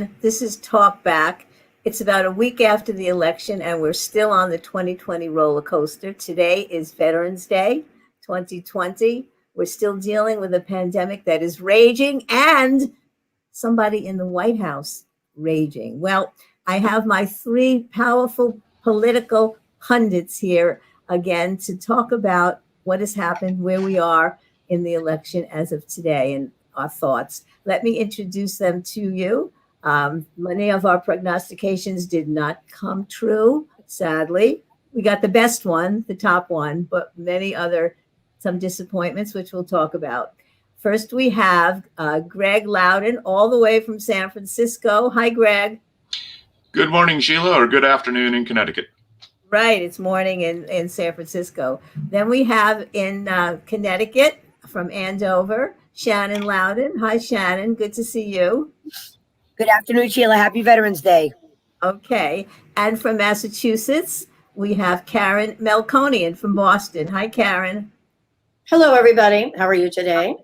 everyone. This is Talk Back. It's about a week after the election, and we're still on the 2020 roller coaster. Today is Veterans Day 2020. We're still dealing with a pandemic that is raging and somebody in the White House raging. Well, I have my three powerful political pundits here again to talk about what has happened, where we are in the election as of today, and our thoughts. Let me introduce them to you. Many of our prognostications did not come true, sadly. We got the best one, the top one, but some disappointments, which we'll talk about. First, we have Greg Loudon, all the way from San Francisco. Hi, Greg. Good morning, Sheila, or good afternoon in Connecticut. Right, it's morning in San Francisco. Then we have in Connecticut from Andover, Shannon Loudon. Hi, Shannon. Good to see you. Good afternoon, Sheila. Happy Veterans Day. Okay. And from Massachusetts, we have Karen Melkonian from Boston. Hi, Karen. Hello, everybody. How are you today?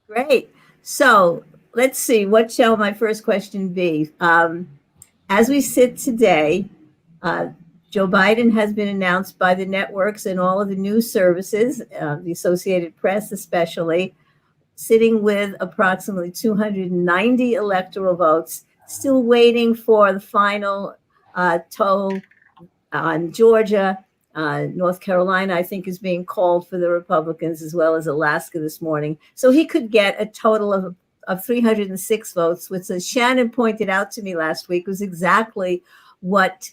Great. So let's see. What shall my first question be? As we sit today, Joe Biden has been announced by the networks and all of the news services, the Associated Press especially, sitting with approximately 290 electoral votes, still waiting for the final toll on Georgia. North Carolina, I think, is being called for the Republicans, as well as Alaska this morning. So he could get a total of 306 votes, which, as Shannon pointed out to me last week, was exactly what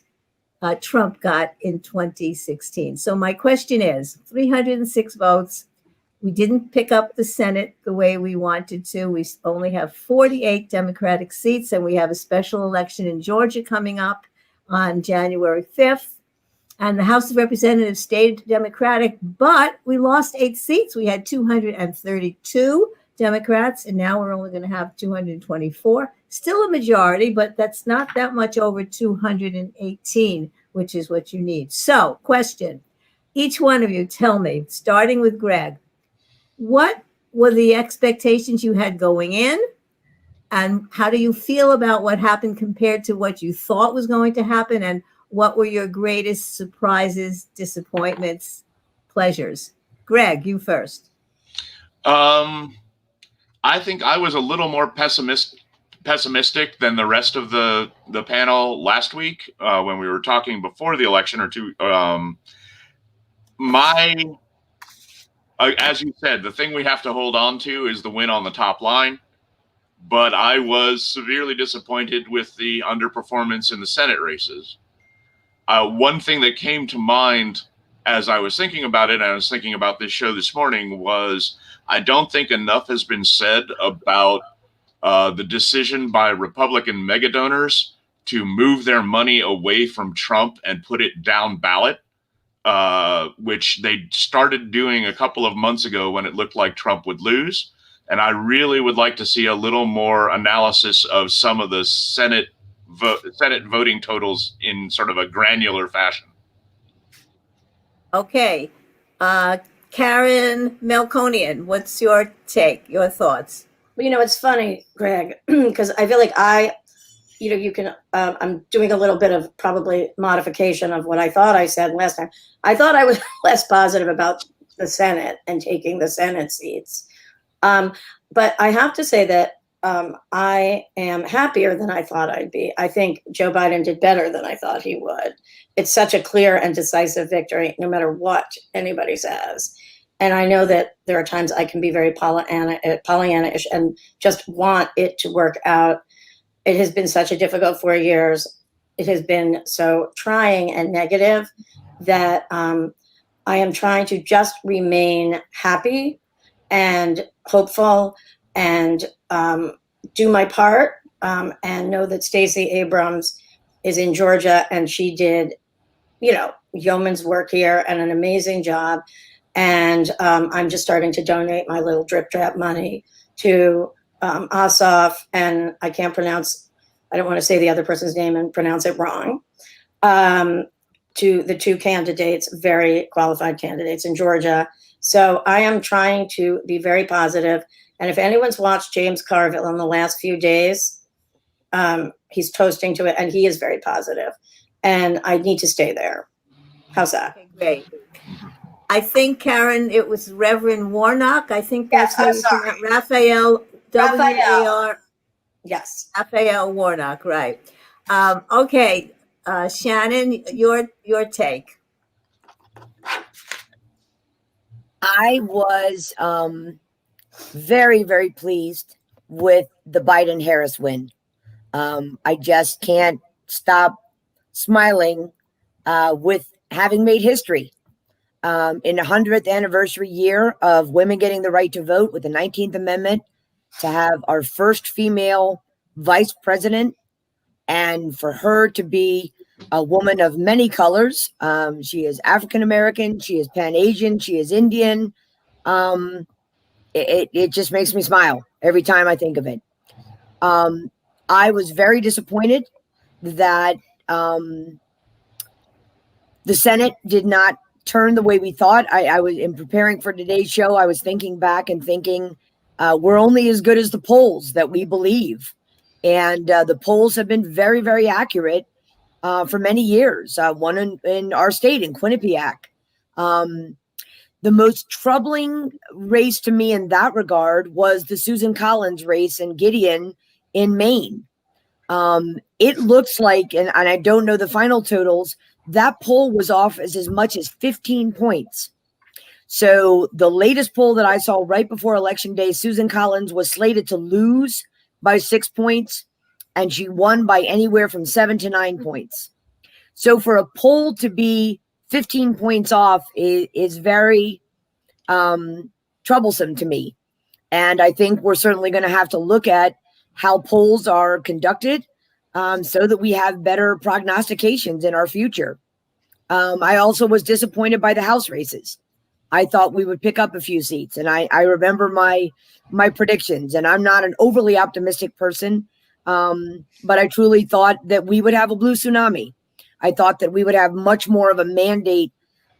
Trump got in 2016. So my question is, 306 votes. We didn't pick up the Senate the way we wanted to. We only have 48 Democratic seats, and we have a special election in Georgia coming up on January 5th. And the House of Representatives stayed Democratic, but we lost 8 seats. We had 232 Democrats, and now we're only going to have 224. Still a majority, but that's not that much over 218, which is what you need. So, question. Each one of you tell me, starting with Greg, what were the expectations you had going in? And how do you feel about what happened compared to what you thought was going to happen? And what were your greatest surprises, disappointments, pleasures? Greg, you first. I think I was a little more pessimistic than the rest of the panel last week when we were talking before the election or two. As you said, the thing we have to hold on to is the win on the top line. But I was severely disappointed with the underperformance in the Senate races. One thing that came to mind as I was thinking about it, and I was thinking about this show this morning, was I don't think enough has been said about the decision by Republican megadonors to move their money away from Trump and put it down ballot. Which they started doing a couple of months ago when it looked like Trump would lose. And I really would like to see a little more analysis of some of the Senate voting totals in sort of a granular fashion. Okay. Karen Melkonian, what's your take, your thoughts? Well, it's funny, Greg, because I feel like I'm doing a little bit of probably modification of what I thought I said last time. I thought I was less positive about the Senate and taking the Senate seats. But I have to say that I am happier than I thought I'd be. I think Joe Biden did better than I thought he would. It's such a clear and decisive victory, no matter what anybody says. And I know that there are times I can be very Pollyanna-ish and just want it to work out. It has been such a difficult 4 years. It has been so trying and negative that I am trying to just remain happy and hopeful and do my part and know that Stacey Abrams is in Georgia and she did, yeoman's work here and an amazing job. And I'm just starting to donate my little drip drap money to Ossoff, and I don't want to say the other person's name and pronounce it wrong, to the two candidates, very qualified candidates in Georgia. So I am trying to be very positive. And if anyone's watched James Carville in the last few days, He's toasting to it, and he is very positive. And I need to stay there. How's that? Okay, great. I think, Karen, it was Reverend Warnock. I think that's how you pronounce Raphael, W-A-R. Yes. Raphael Warnock, right. Okay, Shannon, your take. I was very, very pleased with the Biden-Harris win. I just can't stop smiling with having made history. In the 100th anniversary year of women getting the right to vote with the 19th Amendment, to have our first female vice president, and for her to be a woman of many colors. She is African American, she is Pan Asian, she is Indian. It just makes me smile every time I think of it. I was very disappointed that the Senate did not turn the way we thought. I was, in preparing for today's show, I was thinking back and thinking, we're only as good as the polls that we believe. And the polls have been very, very accurate for many years. One in our state, in Quinnipiac. The most troubling race to me in that regard was the Susan Collins race in Gideon in Maine. It looks like, and I don't know the final totals, that poll was off as much as 15 points. So the latest poll that I saw right before Election Day, Susan Collins was slated to lose by 6 points, and she won by anywhere from 7 to 9 points. So for a poll to be 15 points off is very troublesome to me. And I think we're certainly going to have to look at how polls are conducted so that we have better prognostications in our future. I also was disappointed by the House races. I thought we would pick up a few seats, and I remember my predictions, and I'm not an overly optimistic person, but I truly thought that we would have a blue tsunami. I thought that we would have much more of a mandate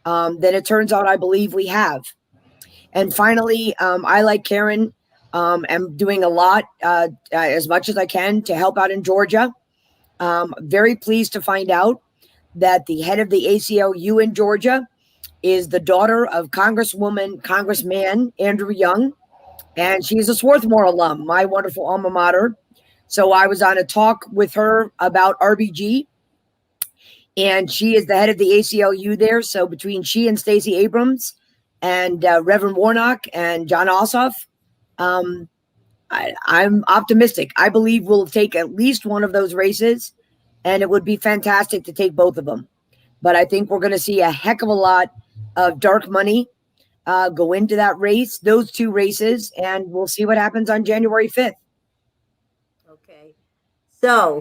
than it turns out I believe we have. And finally, I, like Karen, am doing a lot, as much as I can, to help out in Georgia. Very pleased to find out that the head of the ACLU in Georgia is the daughter of Congressman Andrew Young, and she's a Swarthmore alum, my wonderful alma mater. So I was on a talk with her about RBG, and she is the head of the ACLU there. So between she and Stacey Abrams and Reverend Warnock and John Ossoff, I'm optimistic. I believe we'll take at least one of those races, and it would be fantastic to take both of them. But I think we're going to see a heck of a lot of dark money go into that race, those two races, and we'll see what happens on January 5th. Okay. So,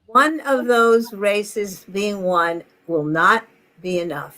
one of those races being won will not be enough.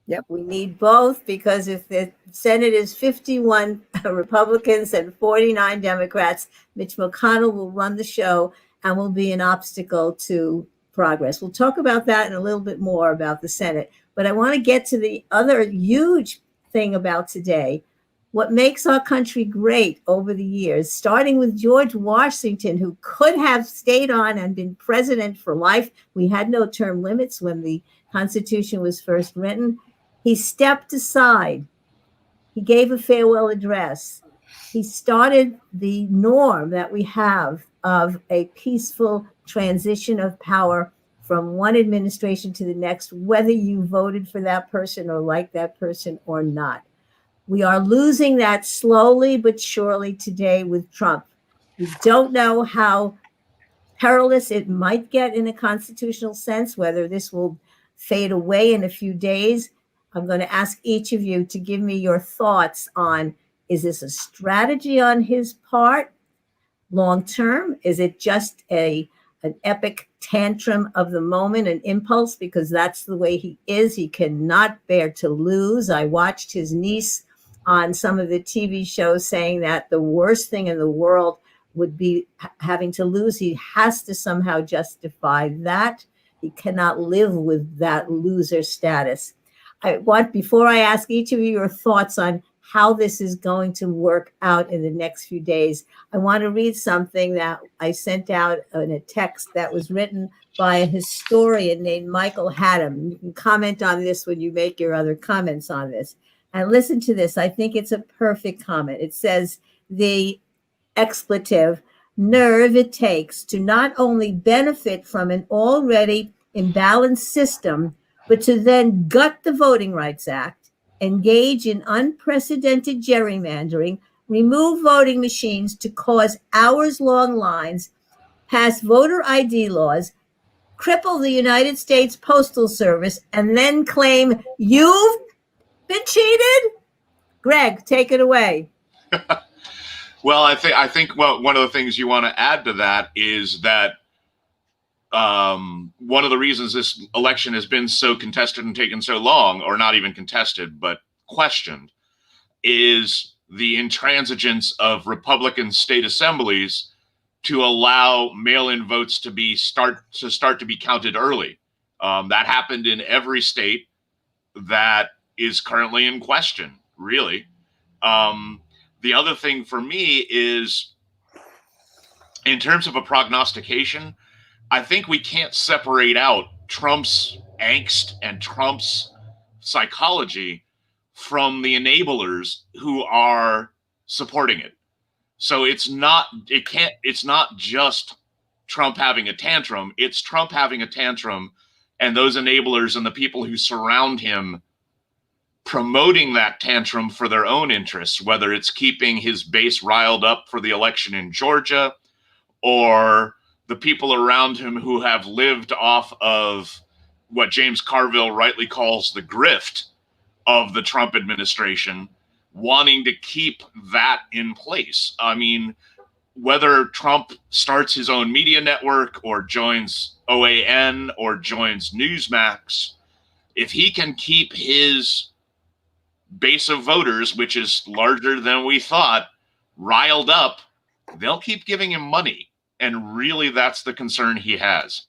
Yep. We need both, because if the Senate is 51 Republicans and 49 Democrats, Mitch McConnell will run the show and will be an obstacle to progress. We'll talk about that and a little bit more about the Senate. But I want to get to the other huge thing about today, what makes our country great over the years, starting with George Washington, who could have stayed on and been president for life. We had no term limits when the Constitution was first written. He stepped aside. He gave a farewell address. He started the norm that we have of a peaceful transition of power from one administration to the next, whether you voted for that person or like that person or not. We are losing that slowly but surely today with Trump. We don't know how perilous it might get in a constitutional sense, whether this will fade away in a few days. I'm going to ask each of you to give me your thoughts on, is this a strategy on his part long term? Is it just an epic tantrum of the moment, an impulse, because that's the way he is? He cannot bear to lose. I watched his niece on some of the TV shows saying that the worst thing in the world would be having to lose. He has to somehow justify that. He cannot live with that loser status. I want, before I ask each of you your thoughts on how this is going to work out in the next few days. I want to read something that I sent out in a text that was written by a historian named Michael Haddam. You can comment on this when you make your other comments on this. And listen to this. I think it's a perfect comment. It says, the expletive nerve it takes to not only benefit from an already imbalanced system, but to then gut the Voting Rights Act, engage in unprecedented gerrymandering, remove voting machines to cause hours-long lines, pass voter ID laws, cripple the United States Postal Service, and then claim you've been cheated? Greg, take it away. Well, I think one of the things you want to add to that is that one of the reasons this election has been so contested and taken so long, or not even contested, but questioned, is the intransigence of Republican state assemblies to allow mail-in votes to start to be counted early. That happened in every state that is currently in question, really. The other thing for me is, in terms of a prognostication, I think we can't separate out Trump's angst and Trump's psychology from the enablers who are supporting it. So it's not just Trump having a tantrum, it's Trump having a tantrum and those enablers and the people who surround him promoting that tantrum for their own interests, whether it's keeping his base riled up for the election in Georgia, or the people around him who have lived off of what James Carville rightly calls the grift of the Trump administration, wanting to keep that in place. I mean, whether Trump starts his own media network or joins OAN or joins Newsmax, if he can keep his base of voters, which is larger than we thought, riled up, they'll keep giving him money. And really, that's the concern he has.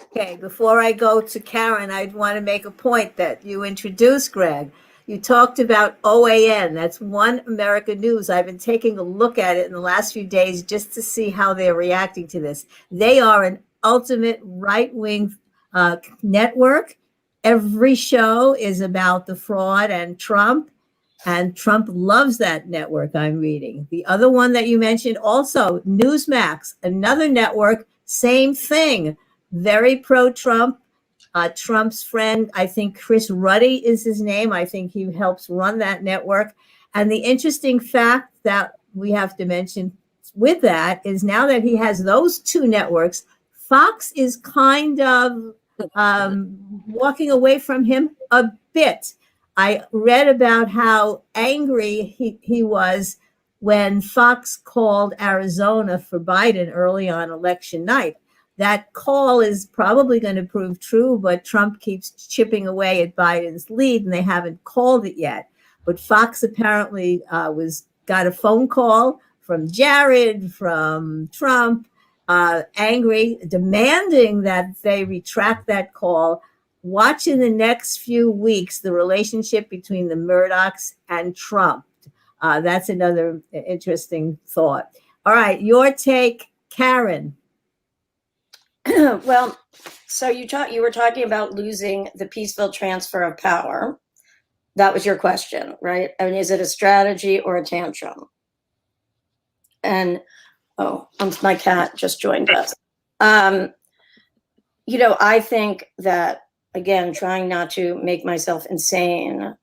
Okay, before I go to Karen, I'd want to make a point that you introduced, Greg. You talked about OAN. That's One America News. I've been taking a look at it in the last few days just to see how they're reacting to this. They are an ultimate right-wing network. Every show is about the fraud and Trump loves that network, I'm reading. The other one that you mentioned, also Newsmax, another network, same thing, very pro-Trump. Trump's friend, I think Chris Ruddy is his name. I think he helps run that network. And the interesting fact that we have to mention with that is now that he has those two networks, Fox is kind of walking away from him a bit. I read about how angry he was when Fox called Arizona for Biden early on election night. That call is probably going to prove true, but Trump keeps chipping away at Biden's lead, and they haven't called it yet. But Fox apparently got a phone call from Jared, from Trump, angry, demanding that they retract that call. Watch in the next few weeks the relationship between the Murdochs and Trump. That's another interesting thought. All right, your take, Karen. Well, so you were talking about losing the peaceful transfer of power. That was your question, right? I mean, is it a strategy or a tantrum? And my cat just joined us. I think that, again, trying not to make myself insane,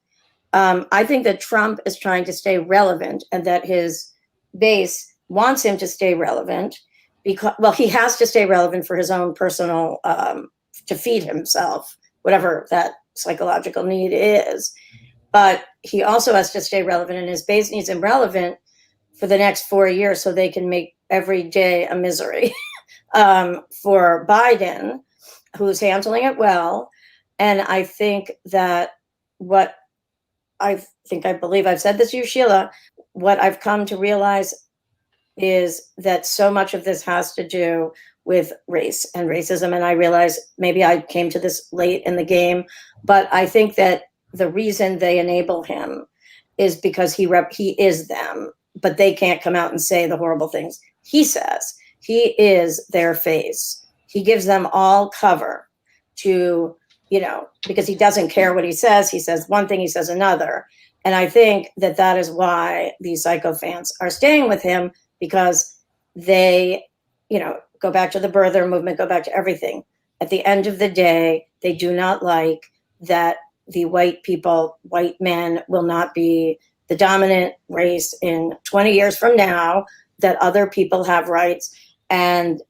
I think that Trump is trying to stay relevant and that his base wants him to stay relevant because, well, he has to stay relevant for his own personal, to feed himself, whatever that psychological need is. But he also has to stay relevant, and his base needs him relevant for the next 4 years so they can make every day a misery for Biden, who's handling it well. And I think that I believe I've said this to you, Sheila, what I've come to realize is that so much of this has to do with race and racism. And I realize maybe I came to this late in the game, but I think that the reason they enable him is because he is them, but they can't come out and say the horrible things he says. He is their face. He gives them all cover to, because he doesn't care what he says. He says one thing, he says another. And I think that is why these psycho fans are staying with him, because they, go back to the birther movement, go back to everything. At the end of the day, they do not like that the white men will not be the dominant race in 20 years from now, that other people have rights. And,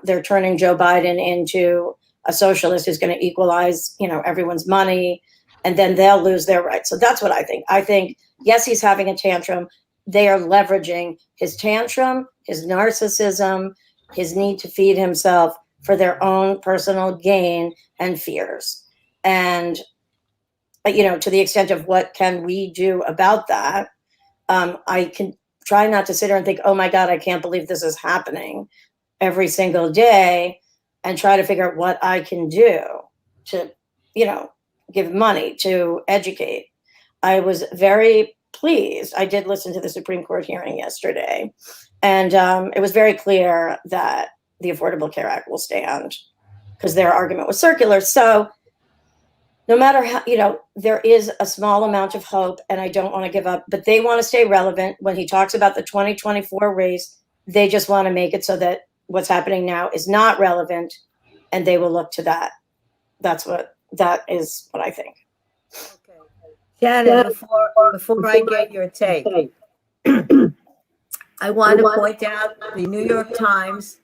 they're turning Joe Biden into a socialist who's going to equalize, everyone's money, and then they'll lose their rights. So that's what I think. I think, yes, he's having a tantrum. They are leveraging his tantrum, his narcissism, his need to feed himself for their own personal gain and fears. And, to the extent of what can we do about that, I can try not to sit here and think, oh my God, I can't believe this is happening every single day, and try to figure out what I can do to, give money, to educate. I was very pleased. I did listen to the Supreme Court hearing yesterday, and it was very clear that the Affordable Care Act will stand, because their argument was circular. So no matter how, there is a small amount of hope, and I don't want to give up, but they want to stay relevant. When he talks about the 2024 race, they just want to make it so that what's happening now is not relevant, and they will look to that. That is what I think. Okay. Shannon, before I get your take, I want to point out the New York Times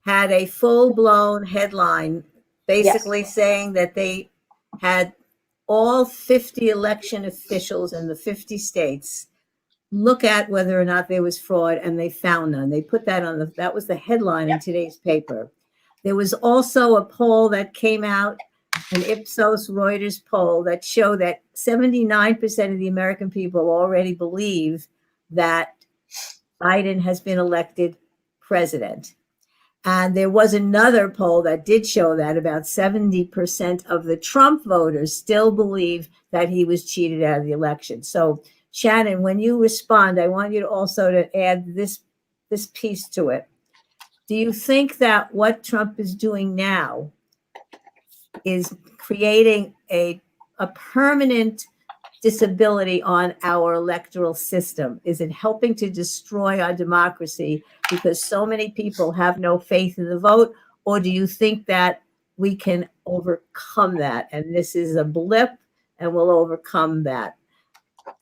had a full-blown headline basically saying that they had all 50 election officials in the 50 states look at whether or not there was fraud, and they found none. They put that that was the headline in today's paper. There was also a poll that came out, an Ipsos Reuters poll, that showed that 79% of the American people already believe that Biden has been elected president. And there was another poll that did show that about 70% of the Trump voters still believe that he was cheated out of the election. So, Shannon, when you respond, I want you to also to add this piece to it. Do you think that what Trump is doing now is creating a permanent disability on our electoral system? Is it helping to destroy our democracy because so many people have no faith in the vote? Or do you think that we can overcome that, and this is a blip and we'll overcome that?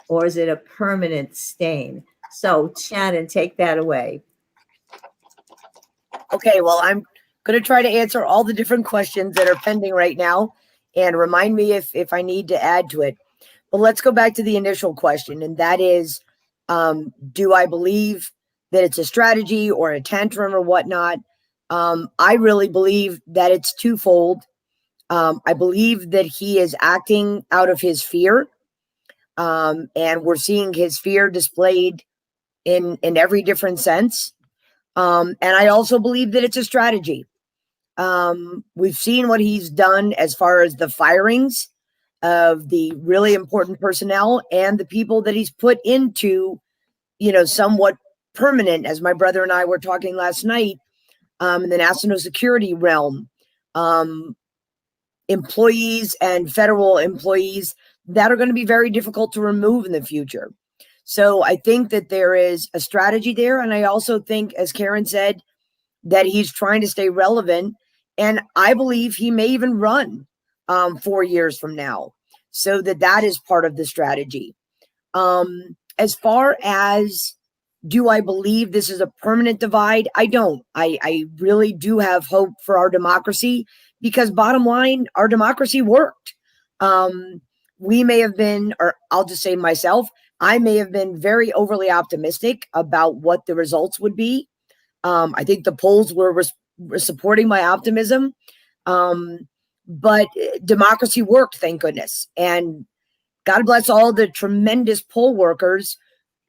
Or is it a permanent stain? So, Shannon, take that away. Okay, well, I'm going to try to answer all the different questions that are pending right now, and remind me if I need to add to it. But let's go back to the initial question, and that is, do I believe that it's a strategy or a tantrum or whatnot? I really believe that it's twofold. I believe that he is acting out of his fear, and we're seeing his fear displayed in every different sense. And I also believe that it's a strategy. We've seen what he's done as far as the firings of the really important personnel and the people that he's put into, somewhat permanent, as my brother and I were talking last night, in the national security realm, employees and federal employees that are going to be very difficult to remove in the future. So I think that there is a strategy there. And I also think, as Karen said, that he's trying to stay relevant. And I believe he may even run 4 years from now. So that is part of the strategy. As far as, do I believe this is a permanent divide? I don't. I really do have hope for our democracy, because bottom line, our democracy worked. We may have been, or I'll just say myself, I may have been very overly optimistic about what the results would be. I think the polls were supporting my optimism. But democracy worked, thank goodness. And God bless all the tremendous poll workers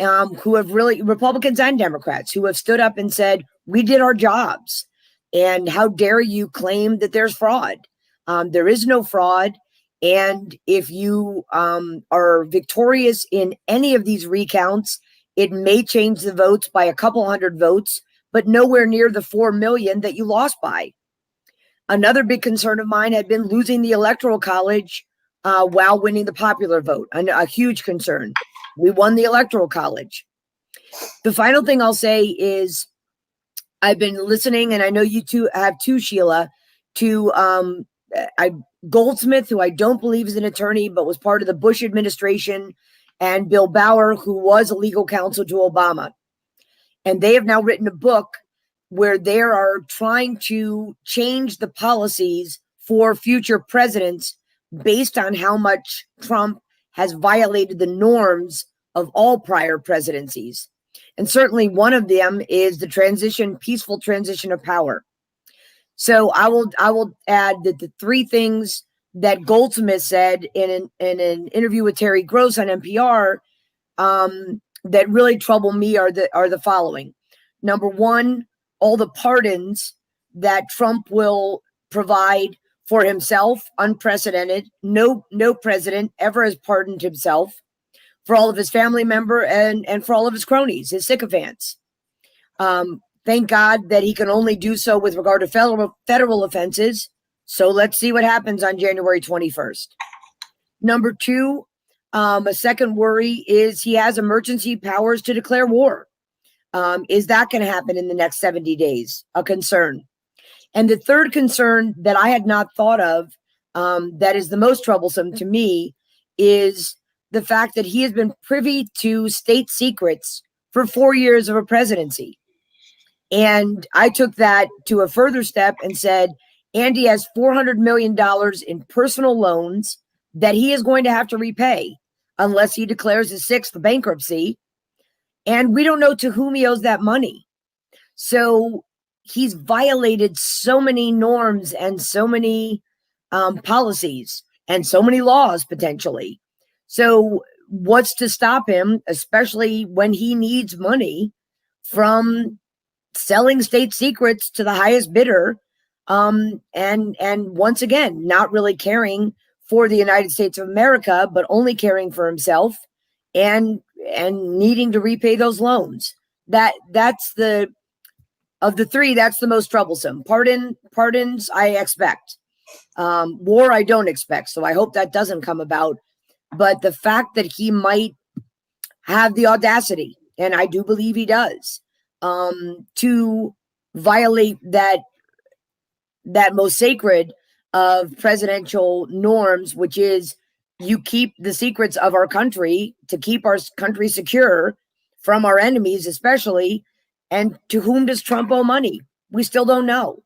who have really, Republicans and Democrats, who have stood up and said, we did our jobs. And how dare you claim that there's fraud? There is no fraud. And if you are victorious in any of these recounts, it may change the votes by a couple hundred votes, but nowhere near the 4 million that you lost by. Another big concern of mine had been losing the Electoral College while winning the popular vote, a huge concern. We won the Electoral College. The final thing I'll say is I've been listening, and I know you two have too, Sheila, to Goldsmith, who I don't believe is an attorney, but was part of the Bush administration, and Bill Bauer, who was a legal counsel to Obama. And they have now written a book where they are trying to change the policies for future presidents based on how much Trump has violated the norms of all prior presidencies. And certainly one of them is the peaceful transition of power. So I will add that the three things that Goldsmith said in an interview with Terry Gross on NPR that really trouble me are the following. Number one, all the pardons that Trump will provide for himself, unprecedented. No president ever has pardoned himself, for all of his family member and for all of his cronies, his sycophants. Thank God that he can only do so with regard to federal offenses. So let's see what happens on January 21st. Number two, a second worry is he has emergency powers to declare war. Is that going to happen in the next 70 days? A concern. And the third concern that I had not thought of, that is the most troublesome to me, is the fact that he has been privy to state secrets for 4 years of a presidency. And I took that to a further step and said, Andy has $400 million in personal loans that he is going to have to repay unless he declares his sixth bankruptcy. And we don't know to whom he owes that money. So he's violated so many norms and so many policies and so many laws potentially. So what's to stop him, especially when he needs money, from selling state secrets to the highest bidder, and once again, not really caring for the United States of America, but only caring for himself and needing to repay those loans. That's of the three, that's the most troublesome. Pardons I expect. War I don't expect, so I hope that doesn't come about. But the fact that he might have the audacity, and I do believe he does, to violate that most sacred of presidential norms, which is you keep the secrets of our country to keep our country secure from our enemies, especially. And to whom does Trump owe money? We still don't know.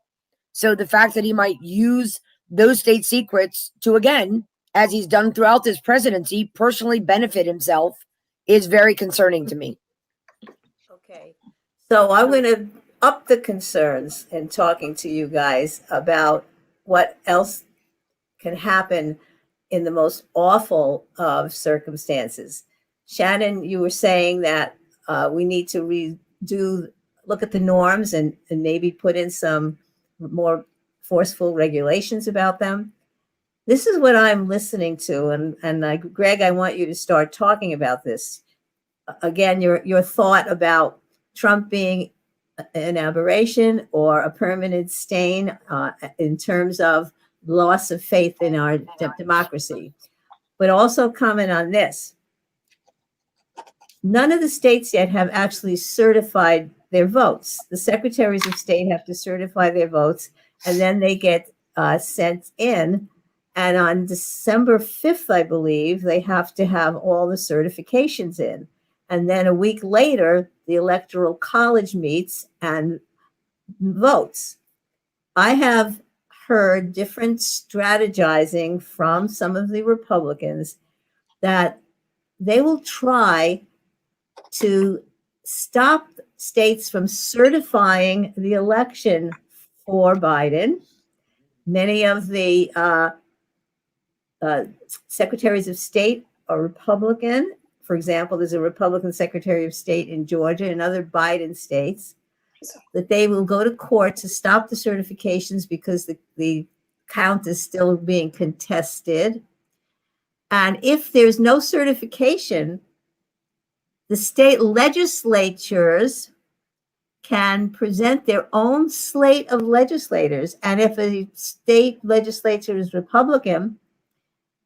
So the fact that he might use those state secrets to, again, as he's done throughout this presidency, personally benefit himself is very concerning to me. Okay. So I'm going to up the concerns in talking to you guys about what else can happen in the most awful of circumstances. Shannon, you were saying that we need to look at the norms and maybe put in some more forceful regulations about them. This is what I'm listening to, and Greg, I want you to start talking about this. Again, your thought about Trump being an aberration or a permanent stain in terms of loss of faith in our democracy. But also comment on this. None of the states yet have actually certified their votes. The secretaries of state have to certify their votes, and then they get sent in. And on December 5th, I believe, they have to have all the certifications in. And then a week later, the Electoral College meets and votes. I have heard different strategizing from some of the Republicans that they will try to stop states from certifying the election for Biden. Many of the secretaries of state are Republican. For example, there's a Republican secretary of state in Georgia and other Biden states, that they will go to court to stop the certifications because the count is still being contested. And if there's no certification, the state legislatures can present their own slate of legislators. And if a state legislature is Republican,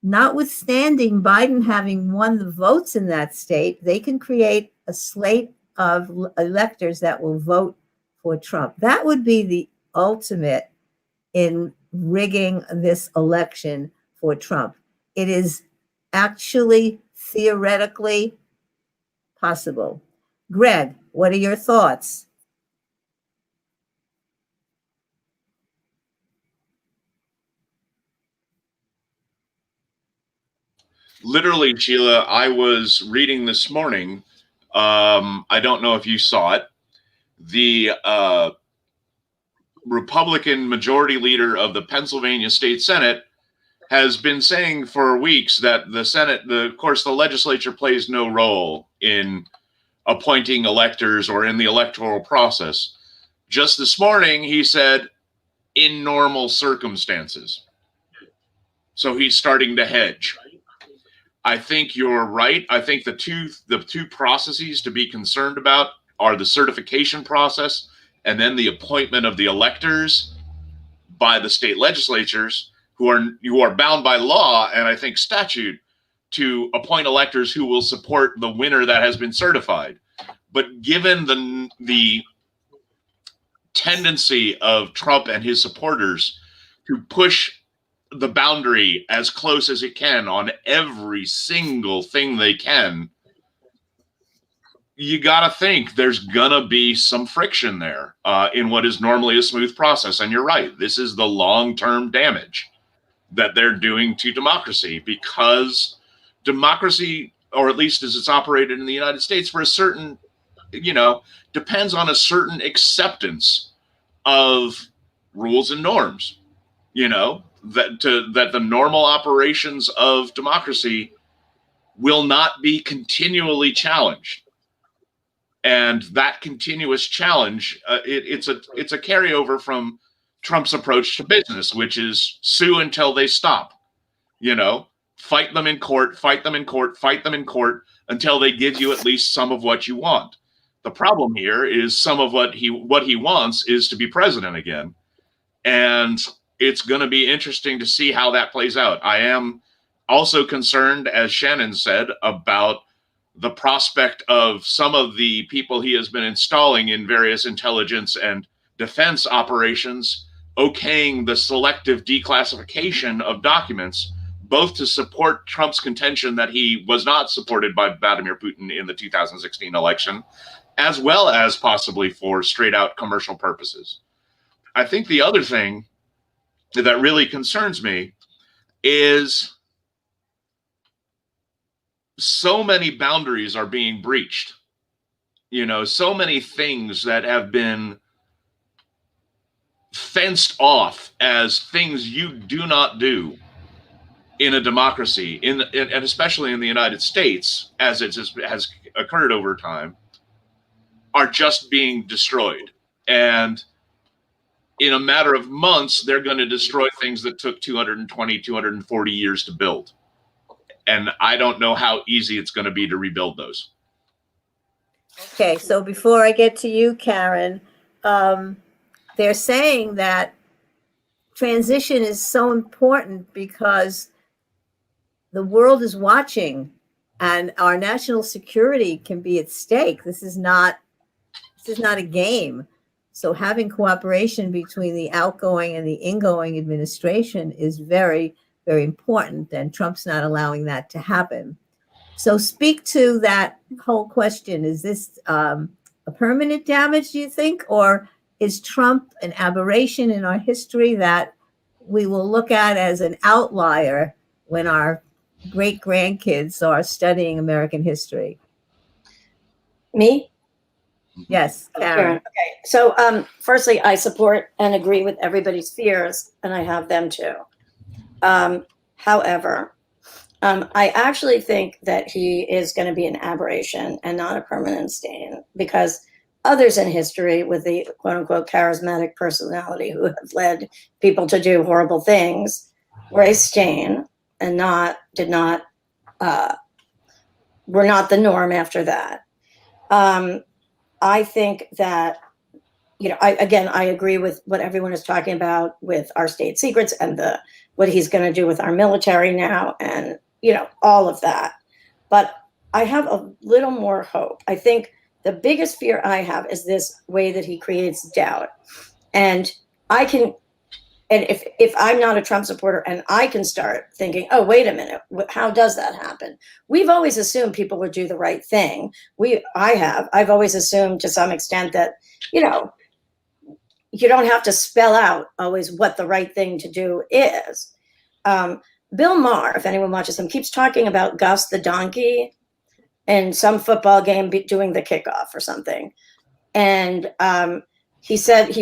notwithstanding Biden having won the votes in that state, they can create a slate of electors that will vote for Trump. That would be the ultimate in rigging this election for Trump. It is actually theoretically possible. Greg, what are your thoughts? Literally, Sheila, I was reading this morning. I don't know if you saw it. The Republican majority leader of the Pennsylvania State Senate has been saying for weeks that the Senate, of course, the legislature plays no role in appointing electors or in the electoral process. Just this morning, he said, in normal circumstances. So he's starting to hedge. I think you're right. I think the two processes to be concerned about are the certification process and then the appointment of the electors by the state legislatures who are bound by law and I think statute to appoint electors who will support the winner that has been certified. But given the tendency of Trump and his supporters to push the boundary as close as it can on every single thing they can, you got to think there's going to be some friction there in what is normally a smooth process. And you're right. This is the long-term damage that they're doing to democracy, because democracy, or at least as it's operated in the United States, for a certain, depends on a certain acceptance of rules and norms, that the normal operations of democracy will not be continually challenged. And that continuous challenge, it's a carryover from Trump's approach to business, which is sue until they stop. Fight them in court, fight them in court, fight them in court until they give you at least some of what you want. The problem here is some of what he wants is to be president again. And it's going to be interesting to see how that plays out. I am also concerned, as Shannon said, about the prospect of some of the people he has been installing in various intelligence and defense operations okaying the selective declassification of documents, both to support Trump's contention that he was not supported by Vladimir Putin in the 2016 election, as well as possibly for straight out commercial purposes. I think the other thing that really concerns me is so many boundaries are being breached. So many things that have been fenced off as things you do not do in a democracy, and especially in the United States, as it has occurred over time, are just being destroyed. And in a matter of months, they're going to destroy things that took 220, 240 years to build. And I don't know how easy it's going to be to rebuild those. Okay, so before I get to you, Karen, they're saying that transition is so important because the world is watching and our national security can be at stake. This is not a game. So having cooperation between the outgoing and the ingoing administration is very, very important, and Trump's not allowing that to happen. So speak to that whole question. Is this a permanent damage, do you think, or is Trump an aberration in our history that we will look at as an outlier when our great-grandkids are studying American history? Me? Yes, Karen. Okay. So, firstly, I support and agree with everybody's fears, and I have them too. However, I actually think that he is going to be an aberration and not a permanent stain, because others in history with the quote unquote charismatic personality who have led people to do horrible things were a stain and did not we're not the norm after that. I think that, I agree with what everyone is talking about with our state secrets and what he's going to do with our military now, and all of that. But I have a little more hope. I think the biggest fear I have is this way that he creates doubt. And if I'm not a Trump supporter and I can start thinking, oh, wait a minute, how does that happen? We've always assumed people would do the right thing. I've always assumed to some extent that, you don't have to spell out always what the right thing to do is. Bill Maher, if anyone watches him, keeps talking about Gus the donkey in some football game doing the kickoff or something. And he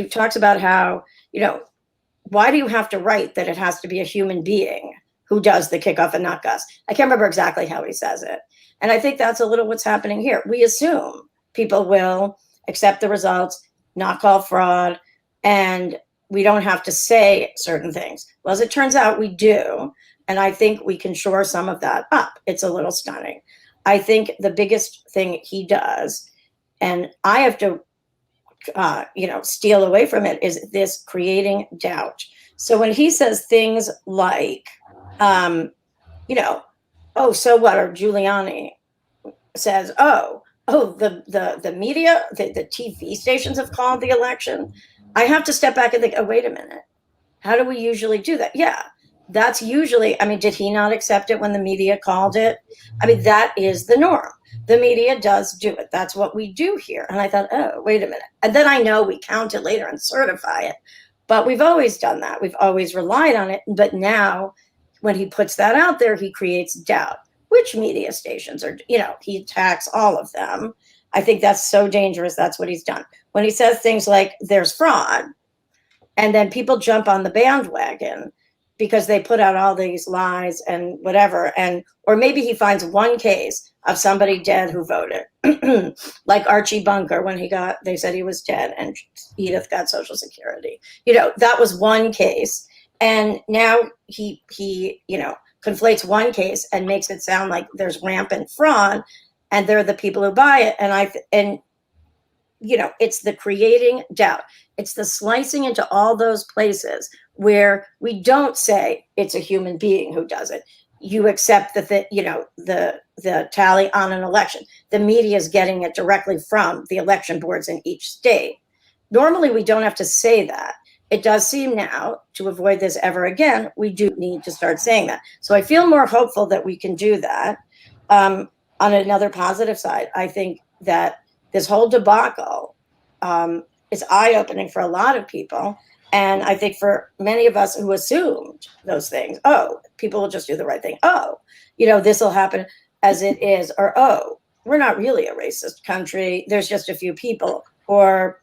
talks about how, why do you have to write that it has to be a human being who does the kickoff and not Gus? I can't remember exactly how he says it. And I think that's a little what's happening here. We assume people will accept the results, not call fraud, and we don't have to say certain things. Well, as it turns out, we do. And I think we can shore some of that up. It's a little stunning. I think the biggest thing he does, and I have to, steal away from it, is this creating doubt. So when he says things like, oh, so what? Or Giuliani says, the media, the TV stations have called the election. I have to step back and think, oh, wait a minute. How do we usually do that? Yeah, that's usually, did he not accept it when the media called it? That is the norm. The media does do it. That's what we do here. And I thought, oh, wait a minute. And then I know we count it later and certify it. But we've always done that. We've always relied on it. But now when he puts that out there, he creates doubt. Which media stations are, he attacks all of them. I think that's so dangerous. That's what he's done. When he says things like there's fraud, and then people jump on the bandwagon because they put out all these lies and whatever. Or maybe he finds one case of somebody dead who voted, like Archie Bunker when they said he was dead and Edith got Social Security. That was one case. And now he conflates one case and makes it sound like there's rampant fraud and they're the people who buy it. It's the creating doubt. It's the slicing into all those places where we don't say it's a human being who does it. You accept the tally on an election. The media is getting it directly from the election boards in each state. Normally, we don't have to say that. It does seem now, to avoid this ever again, we do need to start saying that. So I feel more hopeful that we can do that. On another positive side, I think that this whole debacle is eye-opening for a lot of people. And I think for many of us who assumed those things, oh, people will just do the right thing. Oh, this will happen as it is. Or, oh, we're not really a racist country. There's just a few people. Or,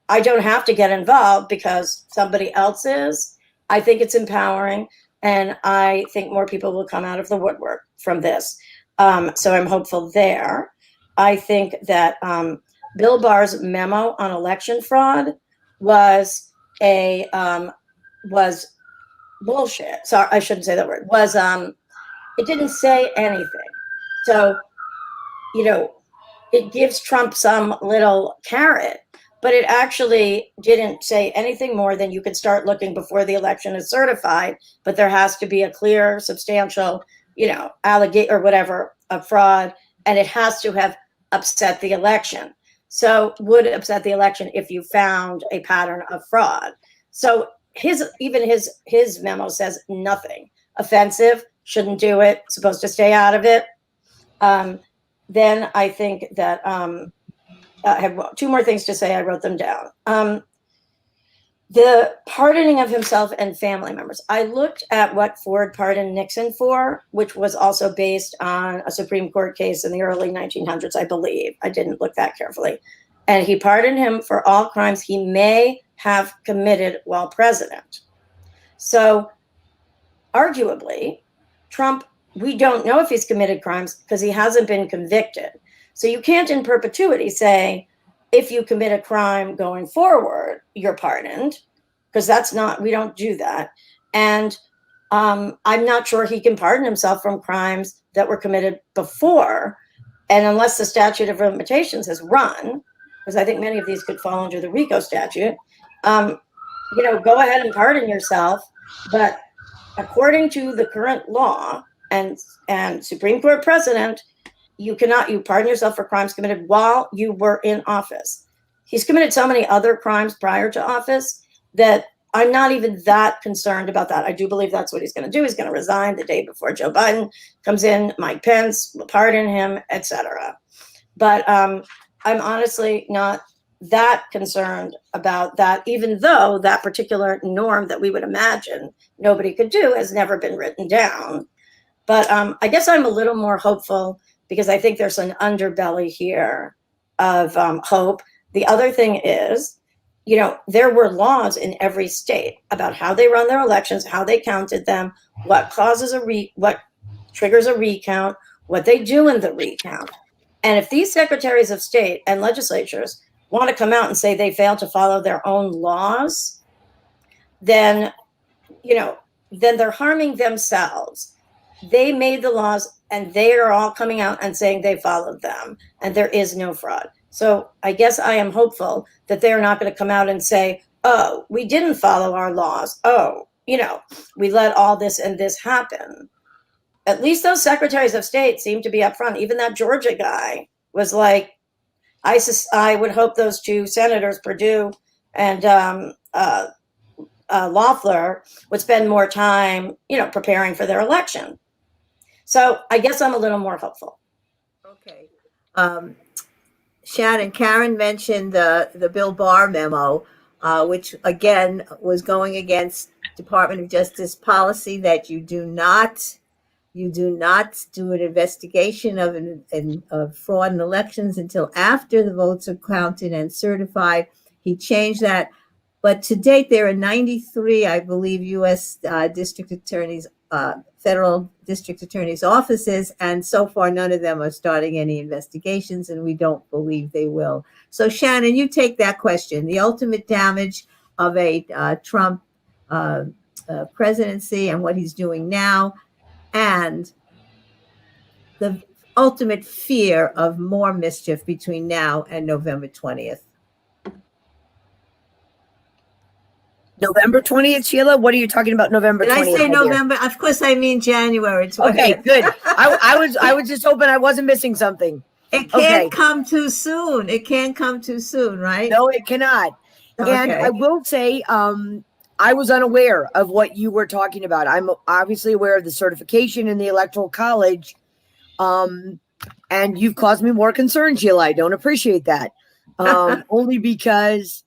I don't have to get involved because somebody else is. I think it's empowering. And I think more people will come out of the woodwork from this. So I'm hopeful there. I think that Bill Barr's memo on election fraud was bullshit. Sorry, I shouldn't say that word. It didn't say anything. So, it gives Trump some little carrot, but it actually didn't say anything more than you could start looking before the election is certified, but there has to be a clear, substantial, allegation or whatever of fraud, and it has to have upset the election. So would upset the election if you found a pattern of fraud. So his memo says nothing. Offensive, shouldn't do it, supposed to stay out of it. Then I think that I have two more things to say. I wrote them down. The pardoning of himself and family members. I looked at what Ford pardoned Nixon for, which was also based on a Supreme Court case in the early 1900s, I believe. I didn't look that carefully. And he pardoned him for all crimes he may have committed while president. So arguably, Trump, we don't know if he's committed crimes because he hasn't been convicted. So you can't in perpetuity say, if you commit a crime going forward, you're pardoned, because we don't do that. And I'm not sure he can pardon himself from crimes that were committed before. And unless the statute of limitations has run, because I think many of these could fall under the RICO statute, go ahead and pardon yourself. But according to the current law and Supreme Court precedent, you pardon yourself for crimes committed while you were in office. He's committed so many other crimes prior to office that I'm not even that concerned about that. I do believe that's what he's going to do. He's going to resign the day before Joe Biden comes in. Mike Pence will pardon him, etc. But I'm honestly not that concerned about that, even though that particular norm that we would imagine nobody could do has never been written down. But I guess I'm a little more hopeful because I think there's an underbelly here of hope. The other thing is, there were laws in every state about how they run their elections, how they counted them, what triggers a recount, what they do in the recount. And if these secretaries of state and legislatures want to come out and say they failed to follow their own laws, then they're harming themselves. They made the laws and they are all coming out and saying they followed them and there is no fraud. So I guess I am hopeful that they're not going to come out and say, oh, we didn't follow our laws. Oh, we let all this and this happen. At least those secretaries of state seem to be upfront. Even that Georgia guy was like, I would hope those two senators, Perdue and Loeffler, would spend more time, preparing for their election. So I guess I'm a little more hopeful. Okay. Shannon, Karen mentioned the Bill Barr memo, which again was going against Department of Justice policy that you do not do an investigation of fraud in elections until after the votes are counted and certified. He changed that. But to date, there are 93, I believe, U.S. district attorneys, federal district attorneys' offices, and so far none of them are starting any investigations, and we don't believe they will. So, Shannon, you take that question. The ultimate damage of a Trump presidency and what he's doing now, and the ultimate fear of more mischief between now and November 20th. November 20th, Sheila? What are you talking about, November 20th? Did I say November? Of course, I mean January 20th. Okay, good. I was just hoping I wasn't missing something. It can't come too soon. It can't come too soon, right? No, it cannot. Okay. And I will say, I was unaware of what you were talking about. I'm obviously aware of the certification in the Electoral College. And you've caused me more concern, Sheila. I don't appreciate that. Only because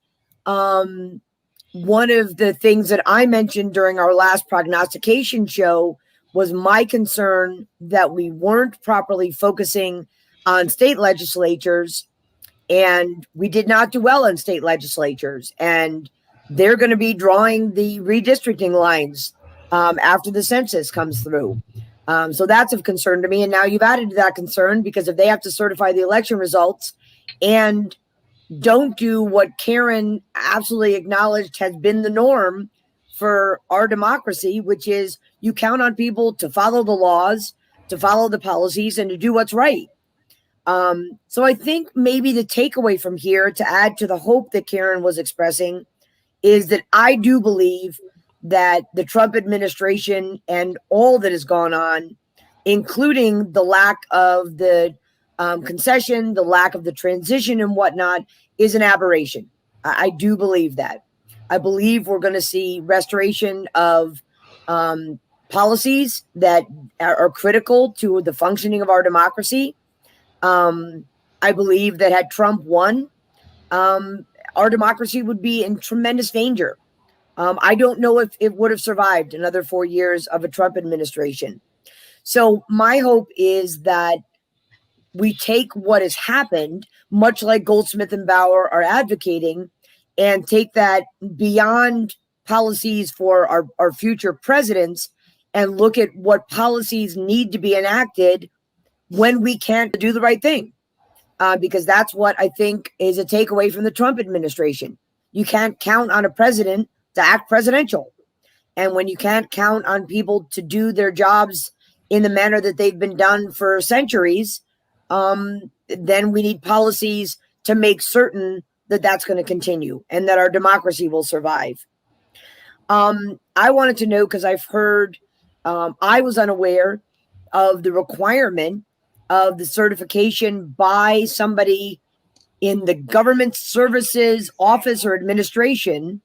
one of the things that I mentioned during our last prognostication show was my concern that we weren't properly focusing on state legislatures, and we did not do well in state legislatures. And they're going to be drawing the redistricting lines after the census comes through. So that's of concern to me. And now you've added to that concern, because if they have to certify the election results and don't do what Karen absolutely acknowledged has been the norm for our democracy, which is you count on people to follow the laws, to follow the policies, and to do what's right. So I think maybe the takeaway from here, to add to the hope that Karen was expressing, is that I do believe that the Trump administration and all that has gone on, including the lack of the concession, the lack of the transition and whatnot, is an aberration. I do believe that. I believe we're going to see restoration of policies that are critical to the functioning of our democracy. I believe that had Trump won, our democracy would be in tremendous danger. I don't know if it would have survived another 4 years of a Trump administration. So my hope is that we take what has happened, much like Goldsmith and Bauer are advocating, and take that beyond policies for our future presidents and look at what policies need to be enacted when we can't do the right thing. Because that's what I think is a takeaway from the Trump administration. You can't count on a president to act presidential. And when you can't count on people to do their jobs in the manner that they've been done for centuries, then we need policies to make certain that that's going to continue and that our democracy will survive. I wanted to know, because I've heard, I was unaware of the requirement of the certification by somebody in the government services office or administration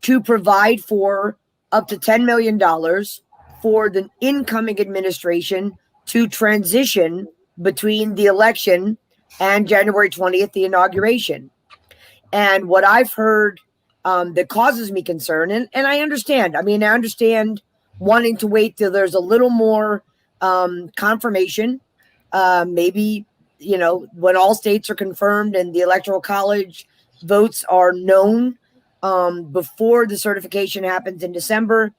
to provide for up to $10 million for the incoming administration to transition between the election and January 20th, the inauguration. And what I've heard that causes me concern, and I understand. I mean, I understand wanting to wait till there's a little more confirmation. Maybe, you know, when all states are confirmed and the Electoral College votes are known before the certification happens in December,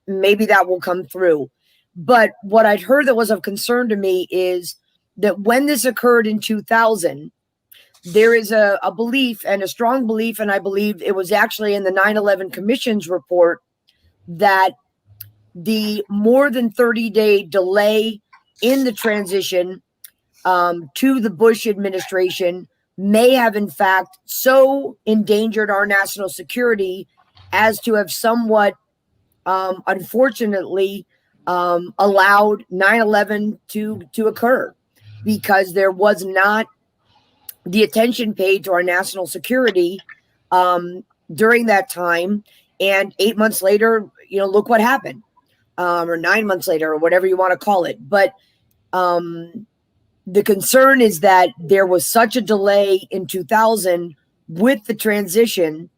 maybe that will come through. But what I'd heard that was of concern to me is that when this occurred in 2000, there is a belief, and a strong belief, and I believe it was actually in the 9/11 Commission's report, that the more than 30-day delay in the transition to the Bush administration may have in fact so endangered our national security as to have somewhat unfortunately allowed 9/11 to occur, because there was not the attention paid to our national security during that time. And 8 months later, you know, look what happened, or 9 months later, or whatever you want to call it. But the concern is that there was such a delay in 2000 with the transition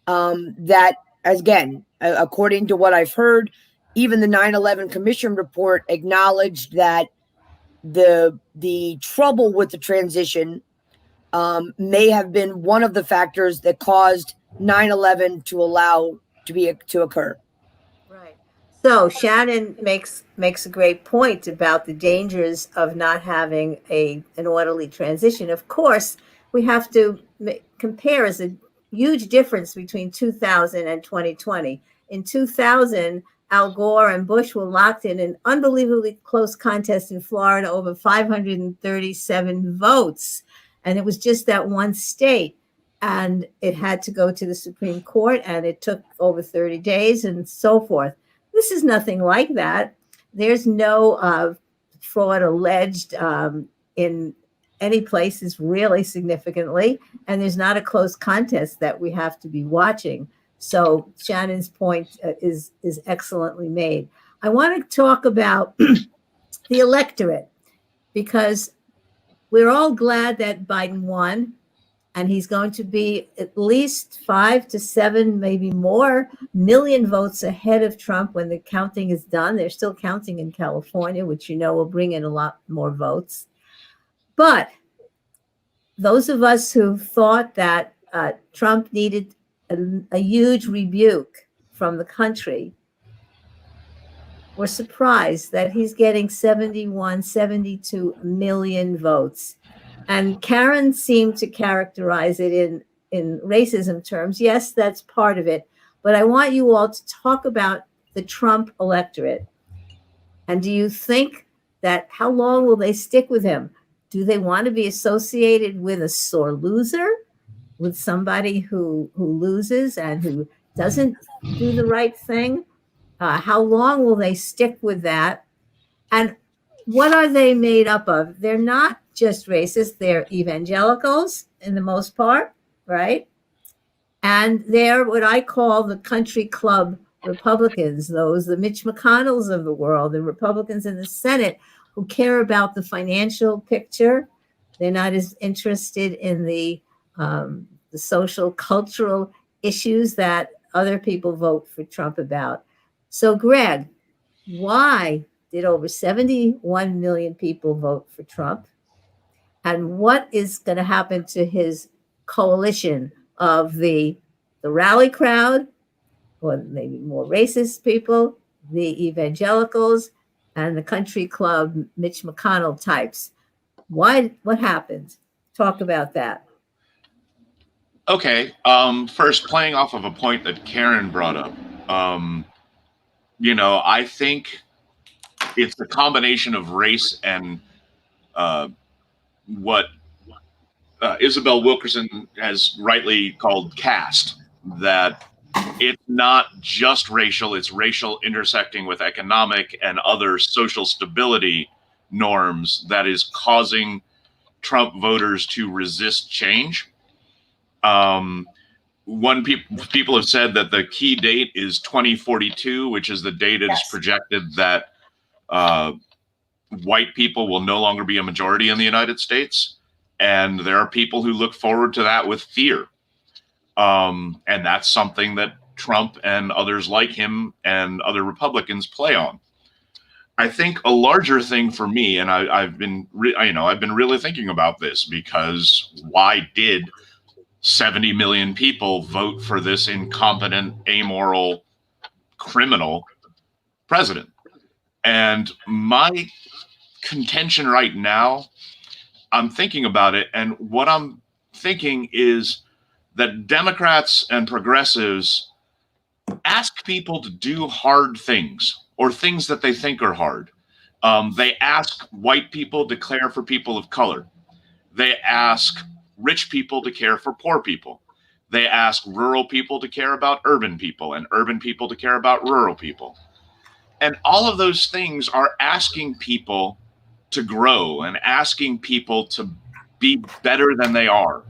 that, again, according to what I've heard, even the 9/11 Commission report acknowledged that the trouble with the transition may have been one of the factors that caused 9/11 to occur. Right. So Shannon makes a great point about the dangers of not having an orderly transition. Of course, we have to compare as a huge difference between 2000 and 2020. In 2000, Al Gore and Bush were locked in an unbelievably close contest in Florida over 537 votes. And it was just that one state. And it had to go to the Supreme Court, and it took over 30 days and so forth. This is nothing like that. There's no fraud alleged in any places really significantly, and there's not a close contest that we have to be watching. So Shannon's point is excellently made. I want to talk about the electorate, because we're all glad that Biden won, and he's going to be at least 5 to 7, maybe more million votes ahead of Trump when the counting is done. They're still counting in California, which, you know, will bring in a lot more votes. But those of us who thought that Trump needed a huge rebuke from the country were surprised that he's getting 71, 72 million votes. And Karen seemed to characterize it in racism terms. Yes, that's part of it. But I want you all to talk about the Trump electorate. And do you think that, how long will they stick with him? Do they want to be associated with a sore loser, with somebody who loses and who doesn't do the right thing? How long will they stick with that? And what are they made up of? They're not just racist. They're evangelicals in the most part, right? And they're what I call the country club Republicans, the Mitch McConnells of the world, the Republicans in the Senate who care about the financial picture. They're not as interested in the social, cultural issues that other people vote for Trump about. So, Greg, why did over 71 million people vote for Trump? And what is going to happen to his coalition of the rally crowd, or maybe more racist people, the evangelicals, and the country club Mitch McConnell types? What happened? Talk about that. Okay. First, playing off of a point that Karen brought up. I think it's a combination of race and what Isabel Wilkerson has rightly called caste, that it's not just racial, it's racial intersecting with economic and other social stability norms that is causing Trump voters to resist change. People have said that the key date is 2042, which is the date it's Yes. projected that white people will no longer be a majority in the United States. And there are people who look forward to that with fear. And that's something that Trump and others like him and other Republicans play on. I think a larger thing for me, and I've been really thinking about this, because why did 70 million people vote for this incompetent, amoral, criminal president? And my contention right now, I'm thinking about it, and what I'm thinking is that Democrats and progressives ask people to do hard things, or things that they think are hard. They ask white people to care for people of color. They ask rich people to care for poor people. They ask rural people to care about urban people, and urban people to care about rural people. And all of those things are asking people to grow and asking people to be better than they are,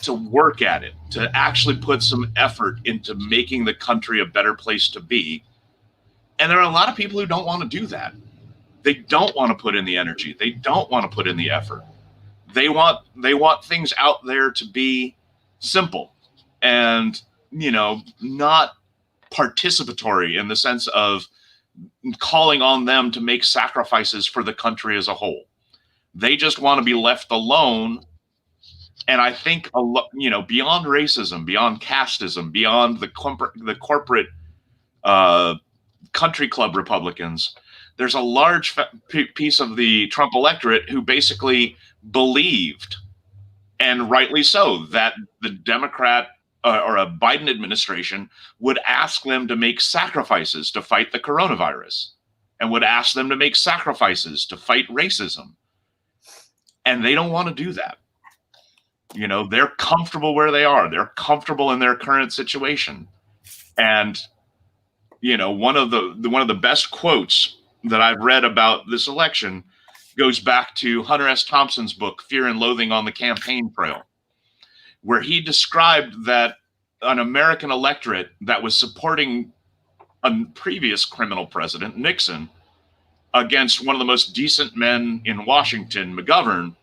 to work at it, to actually put some effort into making the country a better place to be. And there are a lot of people who don't want to do that. They don't want to put in the energy. They don't want to put in the effort. They want things out there to be simple and, not participatory in the sense of calling on them to make sacrifices for the country as a whole. They just want to be left alone. And I think, beyond racism, beyond casteism, beyond the corporate country club Republicans, there's a large piece of the Trump electorate who basically believed, and rightly so, that the Democrat or a Biden administration would ask them to make sacrifices to fight the coronavirus, and would ask them to make sacrifices to fight racism. And they don't want to do that. They're comfortable where they are. They're comfortable in their current situation. And, one of the best quotes that I've read about this election goes back to Hunter S. Thompson's book, Fear and Loathing on the Campaign Trail, where he described that an American electorate that was supporting a previous criminal president, Nixon, against one of the most decent men in Washington, McGovern.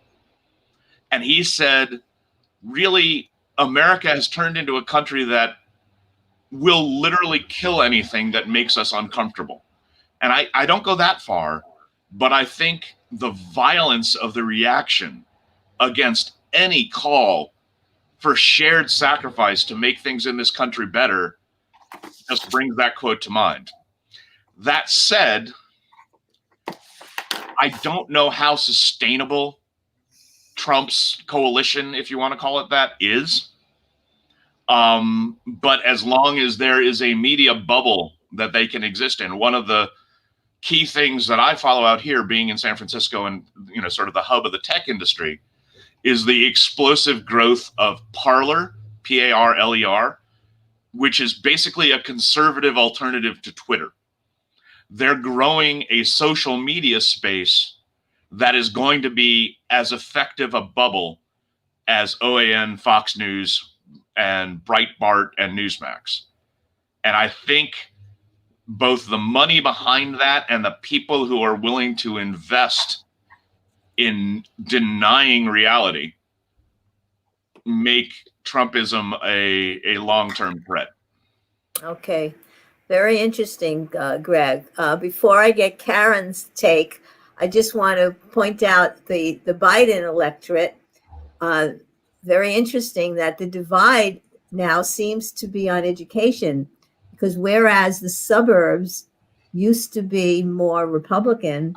And he said, really, America has turned into a country that will literally kill anything that makes us uncomfortable. And I don't go that far, but I think the violence of the reaction against any call for shared sacrifice to make things in this country better just brings that quote to mind. That said, I don't know how sustainable Trump's coalition, if you want to call it that, is. But as long as there is a media bubble that they can exist in, one of the key things that I follow out here, being in San Francisco and sort of the hub of the tech industry, is the explosive growth of Parler, Parler, which is basically a conservative alternative to Twitter. They're growing a social media space that is going to be as effective a bubble as OAN, Fox News, and Breitbart and Newsmax. And I think both the money behind that and the people who are willing to invest in denying reality make Trumpism a long-term threat. Okay. Very interesting, Greg. Before I get Karen's take, I just want to point out the Biden electorate. Very interesting that the divide now seems to be on education, because whereas the suburbs used to be more Republican,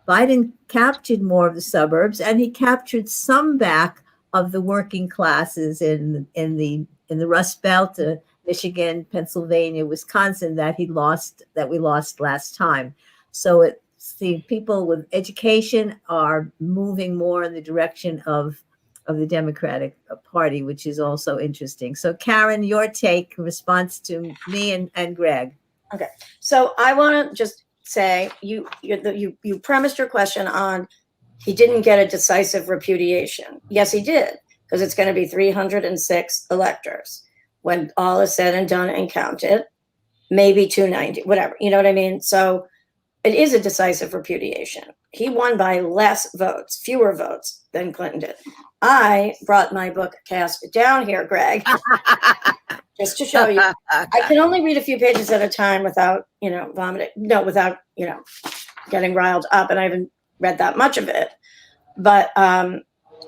Biden captured more of the suburbs, and he captured some back of the working classes in the Rust Belt Michigan, Pennsylvania, Wisconsin that we lost last time. So it's the people with education are moving more in the direction of the Democratic Party, which is also interesting. So Karen, your take, response to me and Greg. Okay, so I want to just say you premised your question on he didn't get a decisive repudiation. Yes, he did, because it's going to be 306 electors when all is said and done and counted, maybe 290, whatever. You know what I mean? So it is a decisive repudiation. He won by fewer votes than Clinton did. I brought my book cast down here, Greg, just to show you. I can only read a few pages at a time without, vomiting. No, without, getting riled up. And I haven't read that much of it. But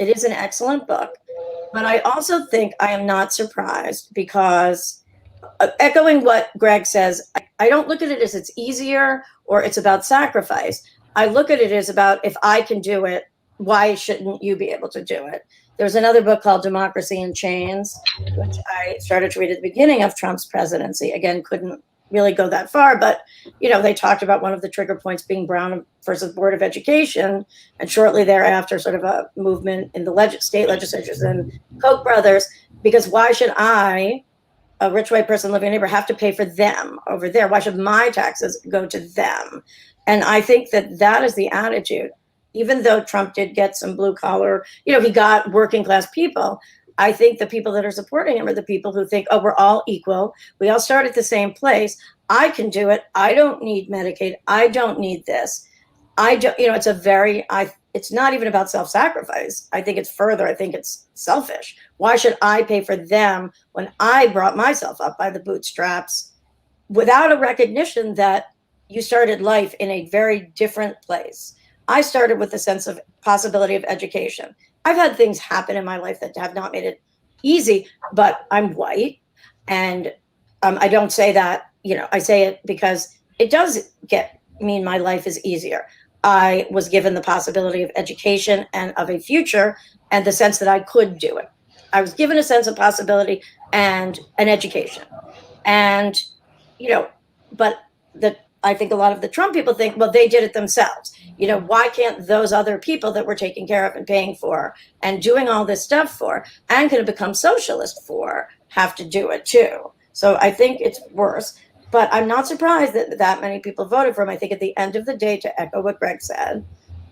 it is an excellent book. But I also think I am not surprised because, echoing what Greg says, I don't look at it as it's easier or it's about sacrifice. I look at it as about, if I can do it, why shouldn't you be able to do it? There's another book called Democracy in Chains, which I started to read at the beginning of Trump's presidency. Again, couldn't really go that far, but they talked about one of the trigger points being Brown versus Board of Education, and shortly thereafter, sort of a movement in the state legislatures and Koch brothers. Because why should I, a rich white person living in a neighborhood, have to pay for them over there? Why should my taxes go to them? And I think that is the attitude. Even though Trump did get some blue collar, he got working class people. I think the people that are supporting him are the people who think, oh, we're all equal. We all start at the same place. I can do it. I don't need Medicaid. I don't need this. It's not even about self-sacrifice. I think it's further. I think it's selfish. Why should I pay for them when I brought myself up by the bootstraps without a recognition that you started life in a very different place? I started with a sense of possibility of education. I've had things happen in my life that have not made it easy, but I'm white. And I don't say that, I say it because it does mean my life is easier. I was given the possibility of education and of a future and the sense that I could do it. I was given a sense of possibility and an education. And, but I think a lot of the Trump people think, well, they did it themselves. Why can't those other people that we're taking care of and paying for and doing all this stuff for and going to become socialist for have to do it too? So I think it's worse. But I'm not surprised that many people voted for him. I think at the end of the day, to echo what Greg said,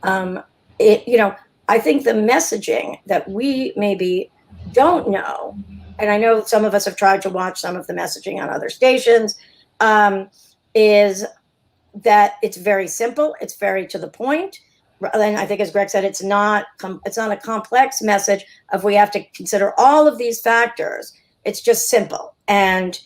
I think the messaging that we maybe don't know, and I know some of us have tried to watch some of the messaging on other stations, is that it's very simple. It's very to the point. And I think, as Greg said, it's not a complex message of we have to consider all of these factors. It's just simple. And,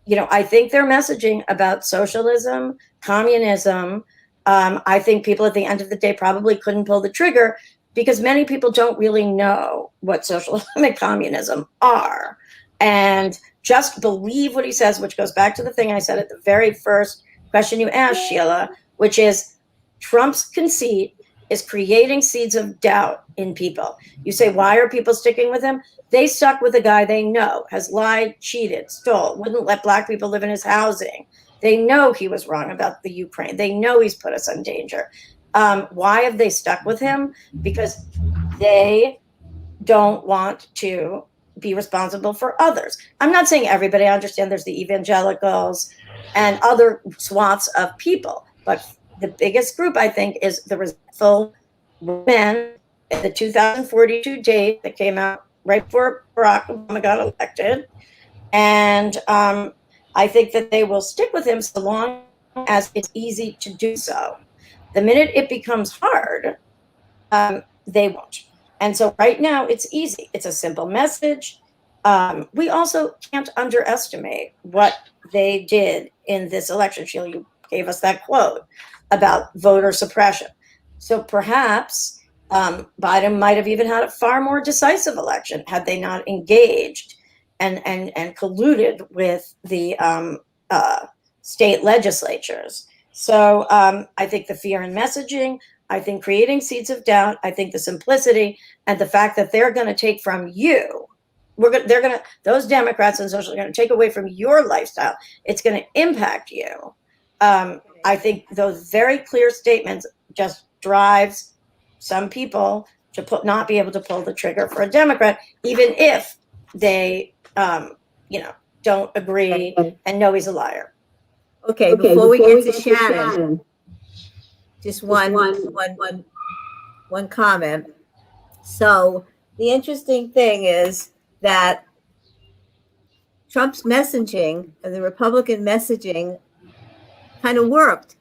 I think their messaging about socialism, communism, I think people at the end of the day probably couldn't pull the trigger because many people don't really know what socialism and communism are. And just believe what he says, which goes back to the thing I said at the very first question you asked, Sheila, which is Trump's conceit is creating seeds of doubt in people. You say, why are people sticking with him? They stuck with a guy they know has lied, cheated, stole, wouldn't let Black people live in his housing. They know he was wrong about the Ukraine. They know he's put us in danger. Why have they stuck with him? Because they don't want to be responsible for others. I'm not saying everybody. I understand there's the evangelicals and other swaths of people. But the biggest group, I think, is the resentful women in the 2042 date that came out right before Barack Obama got elected. And I think that they will stick with him so long as it's easy to do so. The minute it becomes hard, they won't. And so right now it's easy. It's a simple message. We also can't underestimate what they did in this election. Sheila, you gave us that quote about voter suppression. So perhaps Biden might have even had a far more decisive election had they not engaged and colluded with the state legislatures. So I think the fear in messaging, I think creating seeds of doubt, I think the simplicity and the fact that they're going to take from you those Democrats and socialists are going to take away from your lifestyle. It's going to impact you. I think those very clear statements just drives some people to not be able to pull the trigger for a Democrat, even if they, don't agree and know he's a liar. Okay, before we get to Shannon, just one comment. So the interesting thing is that Trump's messaging and the Republican messaging kind of worked.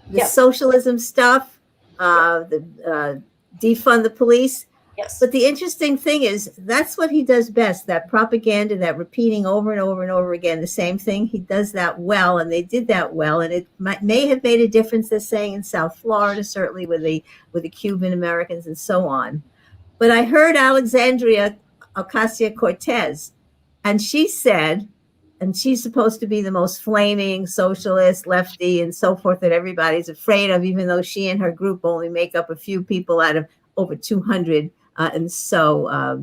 The socialism stuff, the defund the police. Yes. But the interesting thing is that's what he does best, that propaganda, that repeating over and over and over again the same thing. He does that well, and they did that well, and it may have made a difference, they're saying, in South Florida, certainly with the Cuban Americans and so on. But I heard Alexandria Ocasio-Cortez, and she said, and she's supposed to be the most flaming socialist, lefty, and so forth that everybody's afraid of, even though she and her group only make up a few people out of over 200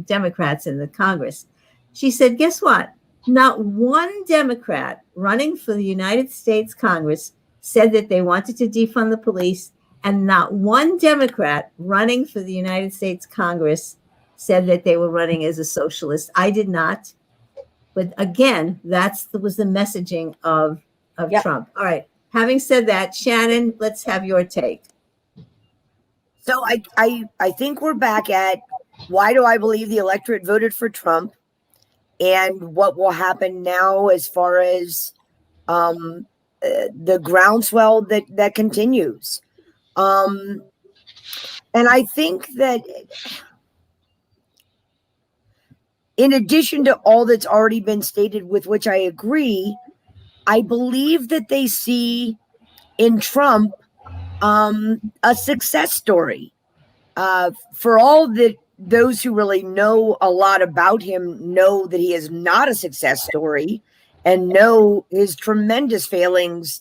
Democrats in the Congress. She said, guess what? Not one Democrat running for the United States Congress said that they wanted to defund the police, and not one Democrat running for the United States Congress said that they were running as a socialist. I did not. But again, was the messaging of Trump. All right. Having said that, Shannon, let's have your take. So I think we're back at why do I believe the electorate voted for Trump, and what will happen now as far as the groundswell that continues. And I think that in addition to all that's already been stated, with which I agree, I believe that they see in Trump a success story. For all that those who really know a lot about him know that he is not a success story, and know his tremendous failings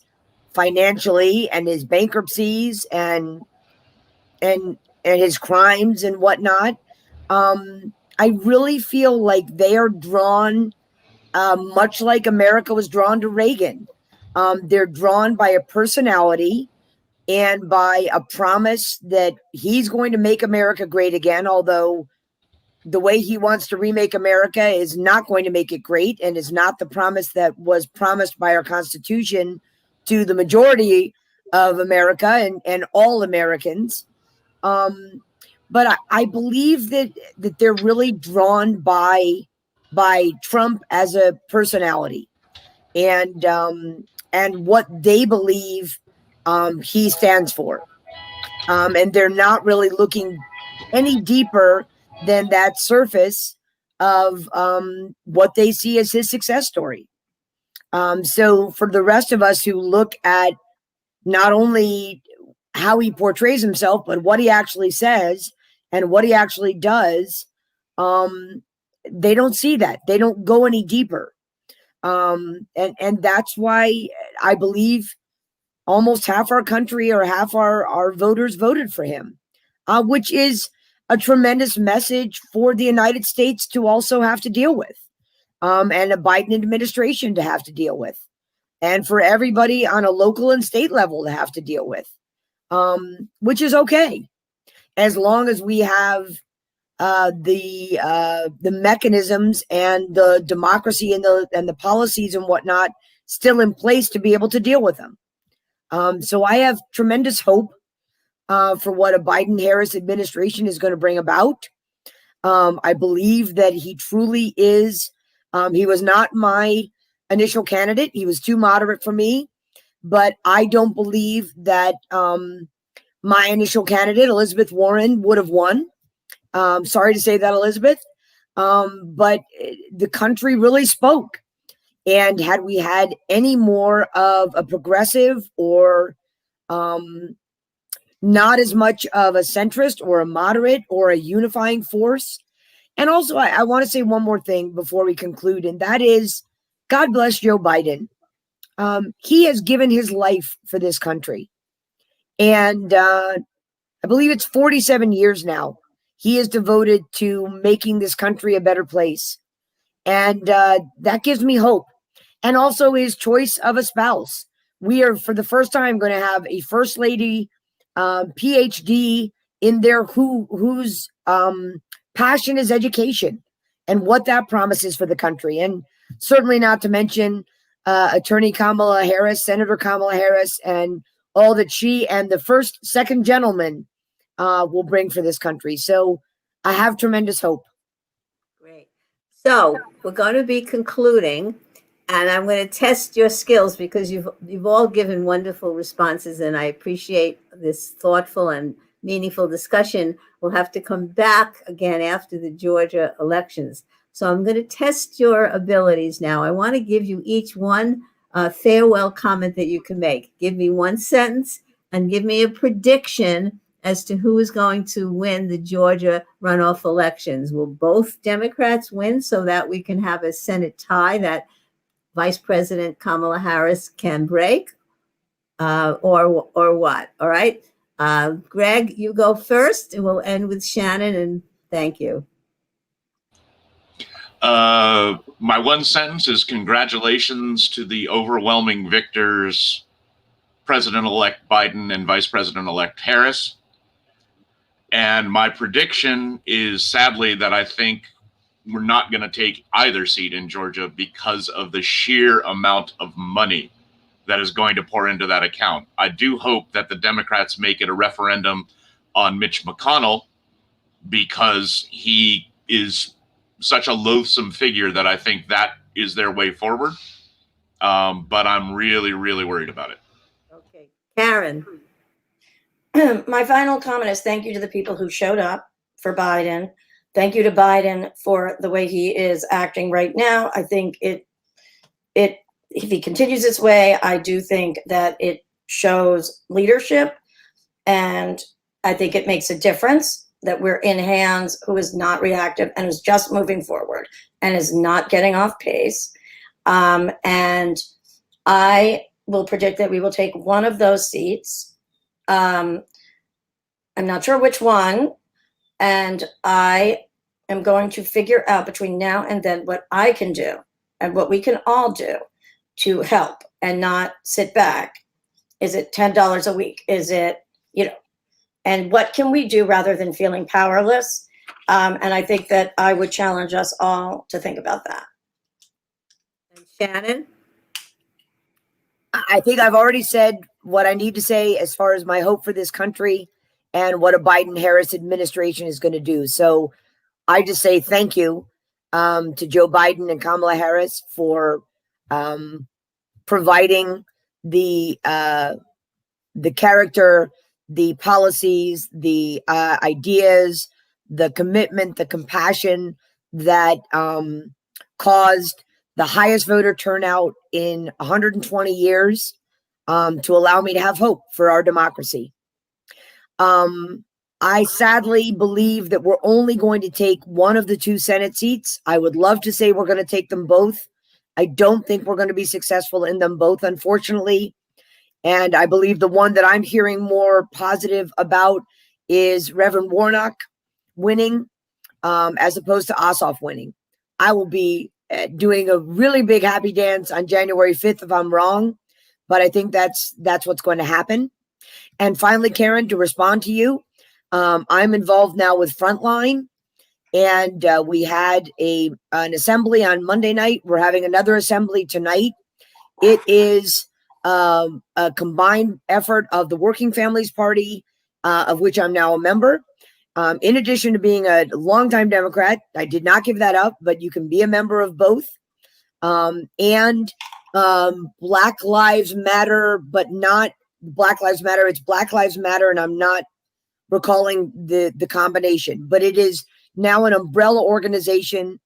financially and his bankruptcies and his crimes and whatnot. I really feel like they are drawn, much like America was drawn to Reagan. They're drawn by a personality and by a promise that he's going to make America great again, although the way he wants to remake America is not going to make it great, and is not the promise that was promised by our Constitution to the majority of America and all Americans. But I believe that they're really drawn by Trump as a personality, and what they believe he stands for. And they're not really looking any deeper than that surface of what they see as his success story. So for the rest of us who look at not only how he portrays himself, but what he actually says and what he actually does, they don't see that. They don't go any deeper. And that's why I believe almost half our country or half our voters voted for him, which is a tremendous message for the United States to also have to deal with, and a Biden administration to have to deal with, and for everybody on a local and state level to have to deal with, which is okay, as long as we have the mechanisms and the democracy and the policies and whatnot still in place to be able to deal with them. So I have tremendous hope for what a Biden-Harris administration is going to bring about. I believe that he truly is. He was not my initial candidate. He was too moderate for me. But I don't believe that my initial candidate, Elizabeth Warren, would have won. Sorry to say that, Elizabeth. But the country really spoke. And had we had any more of a progressive or not as much of a centrist or a moderate or a unifying force. And also, I want to say one more thing before we conclude, and that is, God bless Joe Biden. He has given his life for this country. And I believe it's 47 years now he is devoted to making this country a better place. And that gives me hope. And also his choice of a spouse. We are, for the first time, going to have a first lady PhD in there whose passion is education and what that promises for the country. And certainly not to mention Attorney Kamala Harris, Senator Kamala Harris, and all that she and the second gentleman will bring for this country. So I have tremendous hope. Great. So we're going to be concluding, and I'm going to test your skills because you've all given wonderful responses, and I appreciate this thoughtful and meaningful discussion. We'll have to come back again after the Georgia elections. So I'm going to test your abilities now. I want to give you each one farewell comment that you can make. Give me one sentence and give me a prediction as to who is going to win the Georgia runoff elections. Will both Democrats win so that we can have a Senate tie that Vice President Kamala Harris can break, or what? All right. Greg, you go first, and we'll end with Shannon, and thank you. My one sentence is congratulations to the overwhelming victors, President-elect Biden and Vice President-elect Harris. And my prediction is sadly that I think we're not going to take either seat in Georgia because of the sheer amount of money that is going to pour into that account. I do hope that the Democrats make it a referendum on Mitch McConnell because he is such a loathsome figure that I think that is their way forward. But I'm really, really worried about it. Okay. Karen. My final comment is thank you to the people who showed up for Biden. Thank you to Biden for the way he is acting right now. I think if he continues this way, I do think that it shows leadership, and I think it makes a difference that we're in hands who is not reactive and is just moving forward and is not getting off pace. And I will predict that we will take one of those seats. I'm not sure which one, and I am going to figure out between now and then what I can do and what we can all do to help and not sit back. Is it $10 a week? Is it, and what can we do rather than feeling powerless? And I think that I would challenge us all to think about that. And Shannon? I think I've already said what I need to say as far as my hope for this country and what a Biden-Harris administration is going to do. So I just say thank you to Joe Biden and Kamala Harris for providing the character, the policies, the ideas, the commitment, the compassion that caused the highest voter turnout in 120 years to allow me to have hope for our democracy. I sadly believe that we're only going to take one of the two Senate seats. I would love to say we're going to take them both. I don't think we're going to be successful in them both, unfortunately. And I believe the one that I'm hearing more positive about is Reverend Warnock winning as opposed to Ossoff winning. I will be doing a really big happy dance on January 5th if I'm wrong, but I think that's what's going to happen. And finally, Karen, to respond to you, I'm involved now with Frontline, and we had an assembly on Monday night. We're having another assembly tonight. It is a combined effort of the Working Families Party, of which I'm now a member. In addition to being a longtime Democrat, I did not give that up, but you can be a member of both. And Black Lives Matter, but not Black Lives Matter. It's Black Lives Matter, and I'm not recalling the combination. But it is now an umbrella organization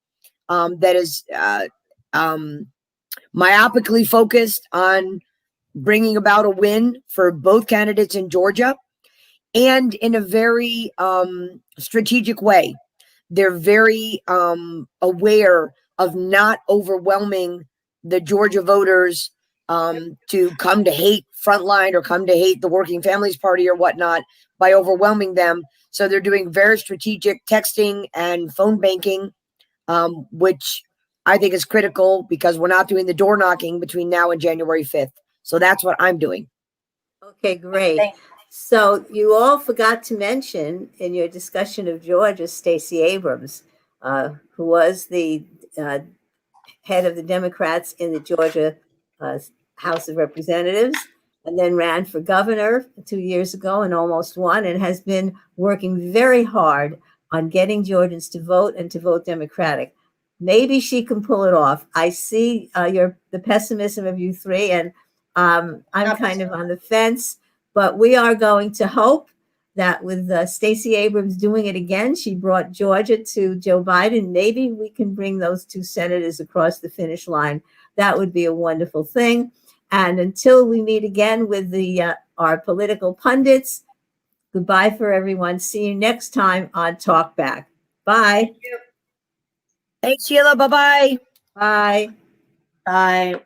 that is myopically focused on bringing about a win for both candidates in Georgia, and in a very strategic way. They're very aware of not overwhelming the Georgia voters to come to hate Frontline or come to hate the Working Families Party or whatnot by overwhelming them. So they're doing very strategic texting and phone banking, which I think is critical because we're not doing the door knocking between now and January 5th. So that's what I'm doing. Okay, great. Thank- So you all forgot to mention in your discussion of Georgia, Stacey Abrams, who was the head of the Democrats in the Georgia House of Representatives, and then ran for governor 2 years ago and almost won, and has been working very hard on getting Georgians to vote and to vote Democratic. Maybe she can pull it off. I see the pessimism of you three, and I'm kind of on the fence, but we are going to hope that with Stacey Abrams doing it again, she brought Georgia to Joe Biden. Maybe we can bring those two senators across the finish line. That would be a wonderful thing. And until we meet again with our political pundits, goodbye for everyone. See you next time on Talk Back. Bye. Thanks, Sheila. Bye-bye. Bye. Bye.